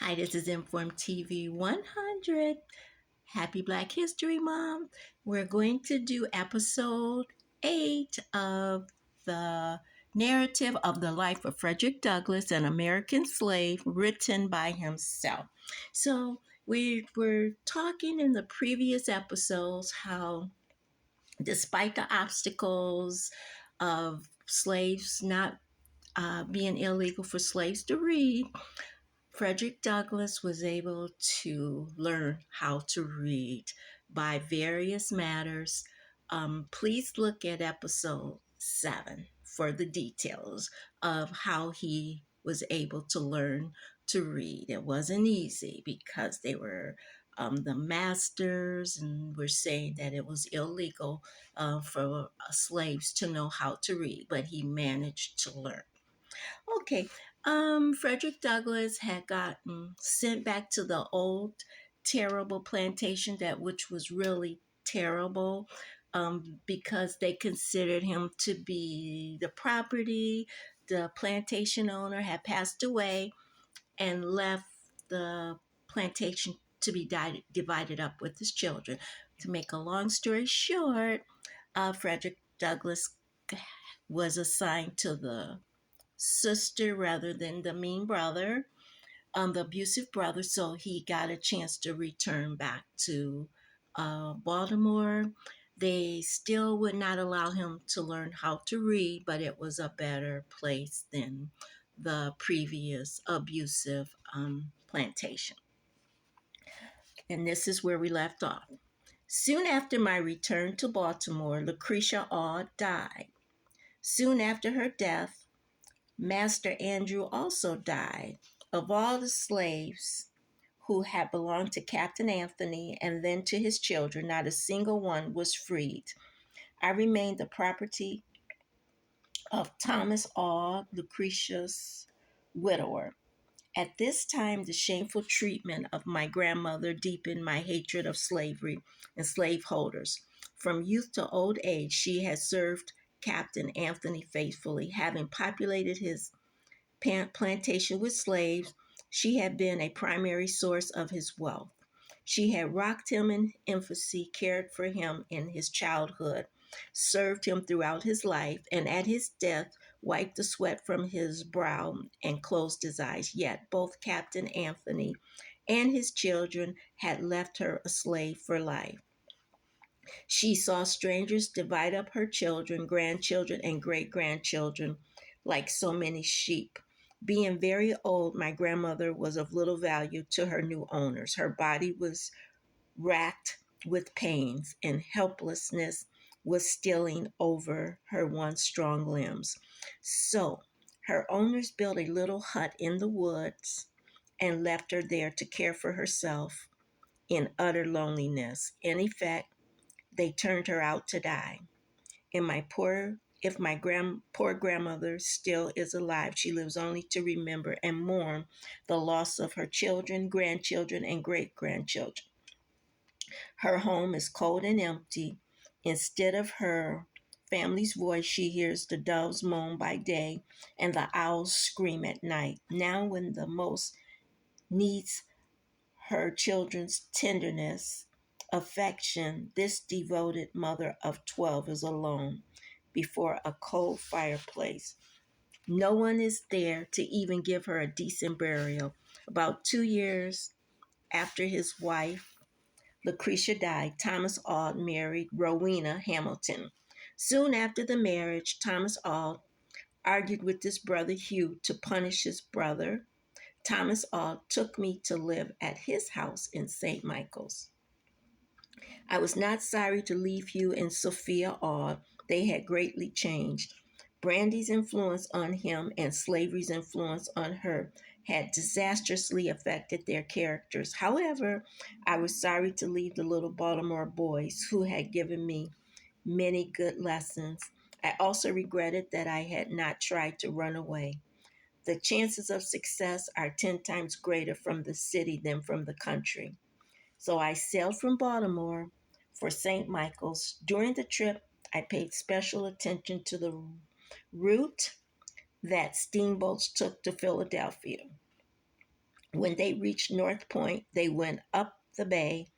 Hi, this is Inform TV 100. Happy Black History Month. We're going to do episode 8 of the narrative of the life of Frederick Douglass, an American slave, written by himself. So, we were talking in the previous episodes how, despite the obstacles of slaves not being illegal for slaves to read, Frederick Douglass was able to learn how to read by various matters. Please look at episode 7 for the details of how he was able to learn to read. It wasn't easy because they were the masters and were saying that it was illegal for slaves to know how to read, but he managed to learn. Okay. Frederick Douglass had gotten sent back to the old terrible plantation, that which was really terrible, because they considered him to be the property. The plantation owner had passed away and left the plantation to be divided up with his children. To make a long story short, Frederick Douglass was assigned to the sister rather than the mean brother, the abusive brother. So he got a chance to return back to Baltimore. They still would not allow him to learn how to read, but it was a better place than the previous abusive plantation. And this is where we left off. Soon after my return to Baltimore, Lucretia Aud died. Soon after her death, Master Andrew also died. Of all the slaves who had belonged to Captain Anthony and then to his children, not a single one was freed. I remained the property of Thomas Aud, Lucretia's widower. At this time, the shameful treatment of my grandmother deepened my hatred of slavery and slaveholders. From youth to old age, she had served Captain Anthony faithfully, having populated his plantation with slaves. She had been a primary source of his wealth. She had rocked him in infancy, cared for him in his childhood, served him throughout his life, and at his death wiped the sweat from his brow and closed his eyes. Yet both Captain Anthony and his children had left her a slave for life. She saw strangers divide up her children, grandchildren, and great grandchildren like so many sheep. Being very old, my grandmother was of little value to her new owners. Her body was racked with pains, and helplessness was stealing over her once strong limbs. So her owners built a little hut in the woods and left her there to care for herself in utter loneliness. In effect, they turned her out to die. And my poor if my poor grandmother still is alive, she lives only to remember and mourn the loss of her children, grandchildren, and great grandchildren. Her home is cold and empty. Instead of her family's voice, she hears the doves moan by day and the owls scream at night. Now, when the most needs her children's tenderness, affection, this devoted mother of 12 is alone before a cold fireplace. No one is there to even give her a decent burial. About 2 years after his wife, Lucretia died, Thomas Aud married Rowena Hamilton. Soon after the marriage, Thomas Aud argued with his brother Hugh to punish his brother. Thomas Aud took me to live at his house in St. Michael's. I was not sorry to leave Hugh and Sophia Aud. They had greatly changed. Brandy's influence on him and slavery's influence on her had disastrously affected their characters. However, I was sorry to leave the little Baltimore boys who had given me many good lessons. I also regretted that I had not tried to run away. The chances of success are 10 times greater from the city than from the country. So I sailed from Baltimore for St. Michael's. During the trip, I paid special attention to the route that steamboats took to Philadelphia. When they reached North Point, they went up the bay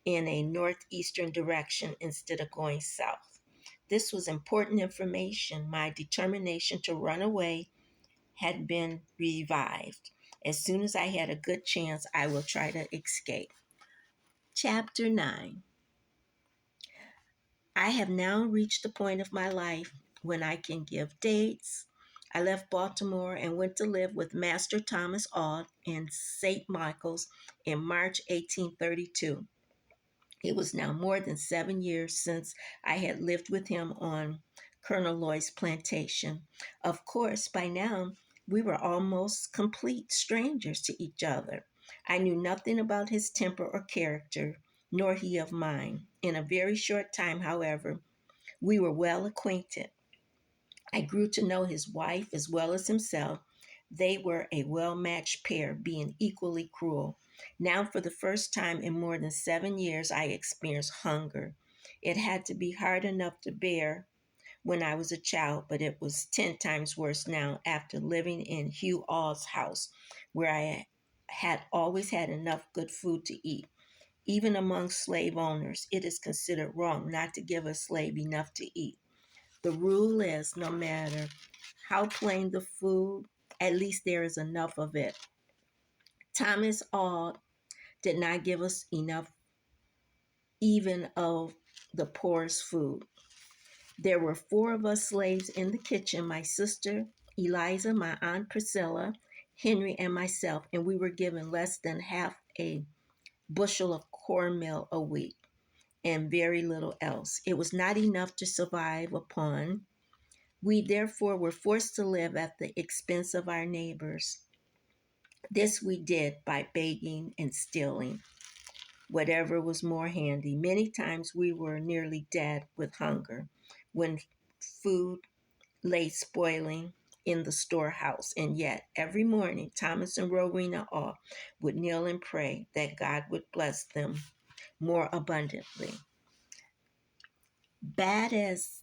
in a northeastern direction instead of going south. This was important information. My determination to run away had been revived. As soon as I had a good chance, I will try to escape. Chapter 9. I have now reached the point of my life when I can give dates. I left Baltimore and went to live with Master Thomas Aud in St. Michael's in March 1832. It was now more than 7 years since I had lived with him on Colonel Lloyd's plantation. Of course, by now we were almost complete strangers to each other. I knew nothing about his temper or character, nor he of mine. In a very short time, however, we were well acquainted. I grew to know his wife as well as himself. They were a well matched pair, being equally cruel. Now, for the first time in more than 7 years, I experienced hunger. It had to be hard enough to bear when I was a child, but it was 10 times worse now after living in Hugh All's house, where I had always had enough good food to eat. Even among slave owners, it is considered wrong not to give a slave enough to eat. The rule is no matter how plain the food, at least there is enough of it. Thomas Auld did not give us enough even of the poorest food. There were four of us slaves in the kitchen: my sister Eliza, my aunt Priscilla, Henry, and myself, and we were given less than half a bushel of cornmeal a week and very little else. It was not enough to survive upon. We therefore were forced to live at the expense of our neighbors. This we did by begging and stealing, whatever was more handy. Many times we were nearly dead with hunger when food lay spoiling in the storehouse. And yet, every morning, Thomas and Rowena all would kneel and pray that God would bless them more abundantly. Bad as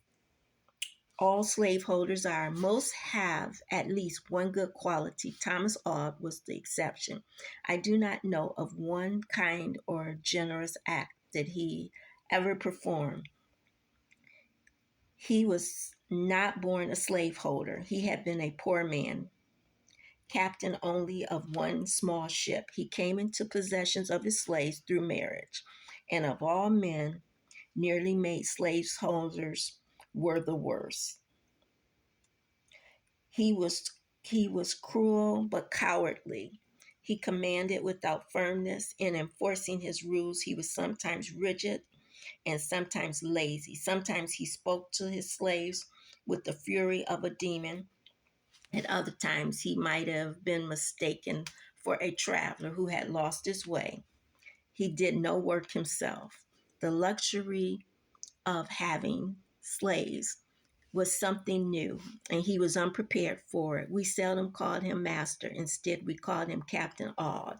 all slaveholders are, most have at least one good quality. Thomas Auld was the exception. I do not know of one kind or generous act that he ever performed. He was not born a slaveholder. He had been a poor man, captain only of one small ship. He came into possession of his slaves through marriage, and of all men, nearly made slaveholders were the worst. He was he was cruel but cowardly. He commanded without firmness. In enforcing his rules, he was sometimes rigid and sometimes lazy. Sometimes he spoke to his slaves with the fury of a demon. At other times, he might have been mistaken for a traveler who had lost his way. He did no work himself. The luxury of having slaves was something new, and he was unprepared for it. We seldom called him master. Instead, we called him Captain Aud.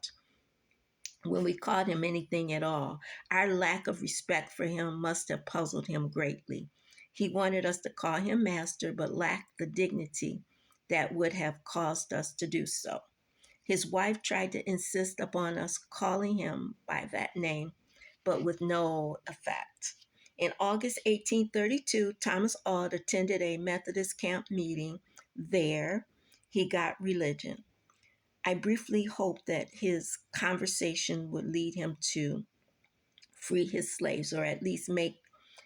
When we called him anything at all, our lack of respect for him must have puzzled him greatly. He wanted us to call him master, but lacked the dignity that would have caused us to do so. His wife tried to insist upon us calling him by that name, but with no effect. In August 1832, Thomas Auld attended a Methodist camp meeting. There, he got religion. I briefly hoped that his conversation would lead him to free his slaves, or at least make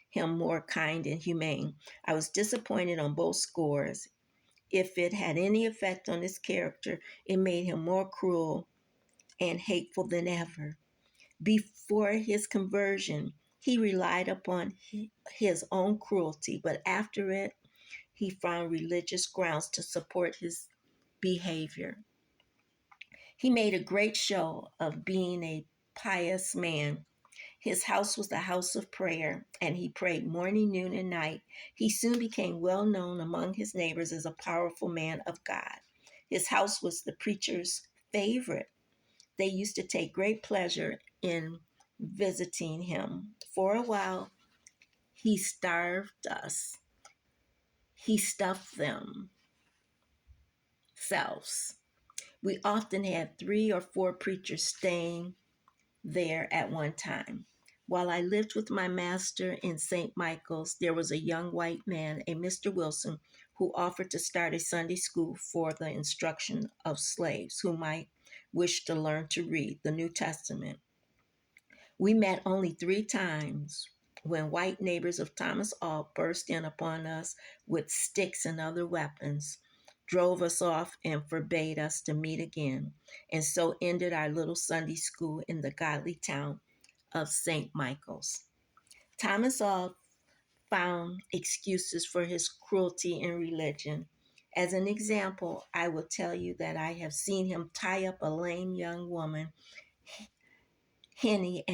him more kind and humane. I was disappointed on both scores. If it had any effect on his character, it made him more cruel and hateful than ever. Before his conversion, he relied upon his own cruelty, but after it, he found religious grounds to support his behavior. He made a great show of being a pious man. His house was the house of prayer, and he prayed morning, noon, and night. He soon became well known among his neighbors as a powerful man of God. His house was the preacher's favorite. They used to take great pleasure in visiting him. For a while, he starved us. He stuffed themselves. We often had 3 or 4 preachers staying there at one time. While I lived with my master in St. Michael's, there was a young white man, a Mr. Wilson, who offered to start a Sunday school for the instruction of slaves who might wish to learn to read the New Testament. We met only 3 times when white neighbors of Thomas Auld burst in upon us with sticks and other weapons, drove us off, and forbade us to meet again, and so ended our little Sunday school in the godly town of St. Michael's. Thomas Auld found excuses for his cruelty in religion. As an example, I will tell you that I have seen him tie up a lame young woman, Henny,